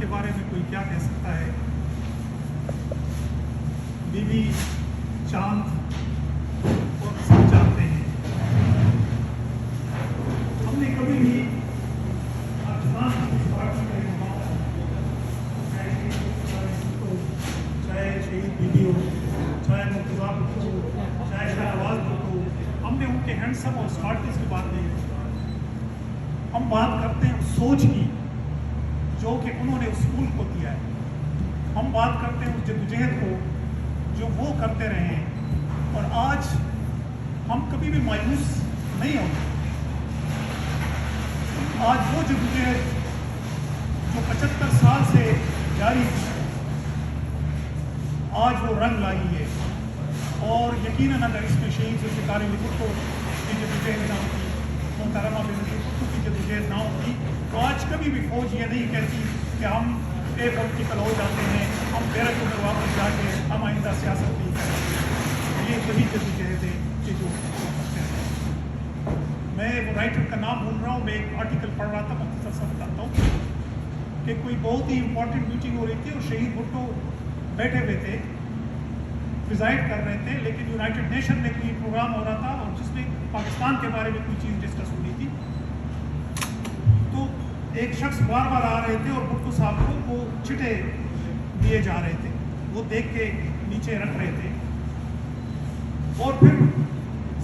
بارے میں کوئی کیا کہہ سکتا ہے. بیوی چاند اور سب جانتے ہیں. ہم نے کبھی بھی پاکستان کی پارٹی کا چاہے شہید بیوی ہو, چاہے مرتضیٰ بھٹو ہو, چاہے شہنواز بھٹو ہو, ہم نے ان کے ہینڈسم اور اسمارٹنس کی بات نہیں کی. ہم بات کرتے ہیں اس سوچ کی جو کہ انہوں نے اس ملک کو دیا ہے. ہم بات کرتے ہیں اس جدوجہد کو جو وہ کرتے رہے ہیں. اور آج ہم کبھی بھی مایوس نہیں ہوتے. آج وہ جدوجہد جو 75 سال سے جاری تھی, آج وہ رنگ لائی ہے. اور یقیناً اگر اس میں شہید ذوالفقار علی بھٹو کی جدوجہد نہ ہوتی, محترمہ بینظیر بھٹو کی جدوجہد نہ ہوتی, تو آج کبھی بھی فوج یہ نہیں کہتی کہ ہم بے پولیٹیکل ہو جاتے ہیں, ہم بیرکوں میں واپس جا کے ہم آئندہ سیاست نہیں کرتے. یہ وہی جدوجہد ہے کہ جو کرتے ہیں. میں وہ رائٹر کا نام بھول رہا ہوں, میں ایک آرٹیکل پڑھ رہا تھا, مختصر سا بتاتا ہوں کہ کوئی بہت ہی امپورٹنٹ میٹنگ ہو رہی تھی اور شہید بھٹو بیٹھے ہوئے تھے, پریزائڈ کر رہے تھے, لیکن یونائٹڈ نیشن میں کوئی پروگرام ہو رہا تھا اور جس میں پاکستان کے بارے میں کوئی چیز ڈسکس ہو رہی تھی. تو ایک شخص بار بار آ رہے تھے اور بھٹو صاحب کو وہ چٹے دیے جا رہے تھے, وہ دیکھ کے نیچے رکھ رہے تھے. اور پھر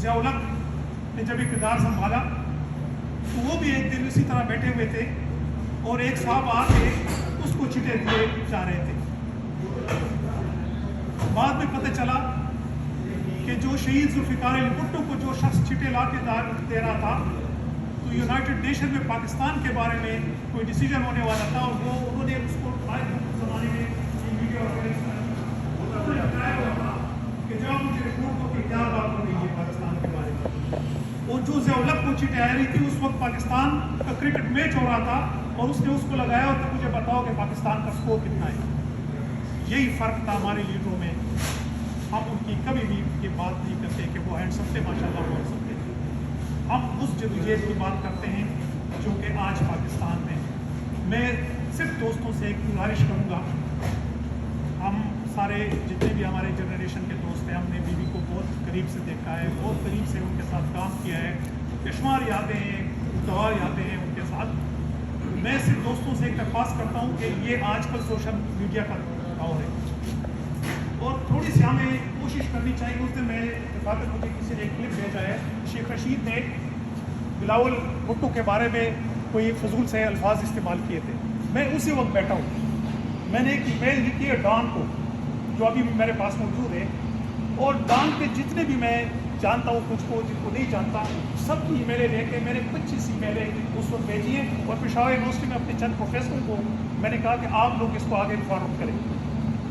ضیاء الحق نے جب اقتدار سنبھالا تو وہ بھی ایک دن اسی طرح بیٹھے ہوئے تھے اور ایک صاحب آ کے اس کو چٹے دیے جا رہے تھے. بعد میں پتہ چلا کہ جو شہید ذوالفقار علی بھٹو کو جو شخص چٹے لا کے دے رہا تھا, تو یونائٹڈ نیشن میں پاکستان کے بارے میں کوئی ڈیسیجن ہونے والا تھا, اور وہ انہوں نے اس کو زمانے میں ویڈیو بتایا ہوا تھا کہ جب مجھے رپورٹ ہو کہ کیا بات ہو رہی ہے پاکستان کے بارے میں. اور جو ضیاء الحق کو چٹے آ رہی تھی, اس وقت پاکستان کا کرکٹ میچ ہو رہا تھا اور اس نے اس کو لگایا اور مجھے بتاؤ کہ پاکستان کا اسکور کتنا ہے. یہی فرق تھا ہمارے لیڈروں میں. ہم ان کی کبھی بھی یہ بات نہیں کرتے کہ وہ ہینڈسم تھے, ماشاء اللہ بول سکتے تھے. ہم اس جدوجہد کی بات کرتے ہیں جو کہ آج پاکستان میں. میں صرف دوستوں سے ایک گزارش کروں گا, ہم سارے جتنے بھی ہمارے جنریشن کے دوست ہیں, ہم نے بیوی کو بہت قریب سے دیکھا ہے, بہت قریب سے ان کے ساتھ کام کیا ہے, بشمار یادیں ہیں, دعا یادیں ہیں ان کے ساتھ. میں صرف دوستوں سے ایک درخواست کرتا ہوں کہ یہ آج کل سوشل میڈیا کا دور ہے اور تھوڑی سی ہمیں کوشش کرنی چاہیے. اس دن میں دفاتر مجھے کسی نے ایک کلپ بھیجا ہے, شیخ رشید نے بلاول بھٹو کے بارے میں کوئی فضول سے الفاظ استعمال کیے تھے. میں اسی وقت بیٹھا ہوں, میں نے ایک ای میل لکھی ہے ڈان کو جو ابھی میرے پاس موجود ہے, اور ڈان کے جتنے بھی میں جانتا ہوں, کچھ کو جن کو نہیں جانتا, سب کی ای میلیں لے کے میں نے 25 ای میلیں اس وقت بھیجی ہیں. اور پشاور یونیورسٹی میں اپنے چند پروفیسروں کو میں نے کہا کہ آپ لوگ اس کو آگے فارورڈ کریں.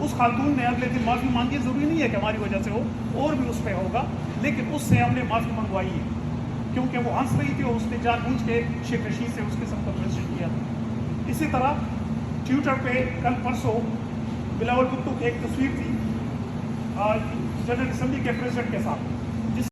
اس خاتون نے اگلے دن معافی مانگی, ضروری نہیں ہے کہ ہماری وجہ سے ہو, اور بھی اس پہ ہوگا, لیکن اس سے ہم نے معافی منگوائی ہے کیونکہ وہ ہنس رہی تھی اور اس نے جان بوجھ کے شیخ رشید سے اس قسم کا پریزنٹ کیا. اسی طرح ٹویٹر پہ کل پرسوں بلاول بھٹو کی ایک تصویر تھی جنرل اسمبلی کے پریزیڈنٹ کے ساتھ,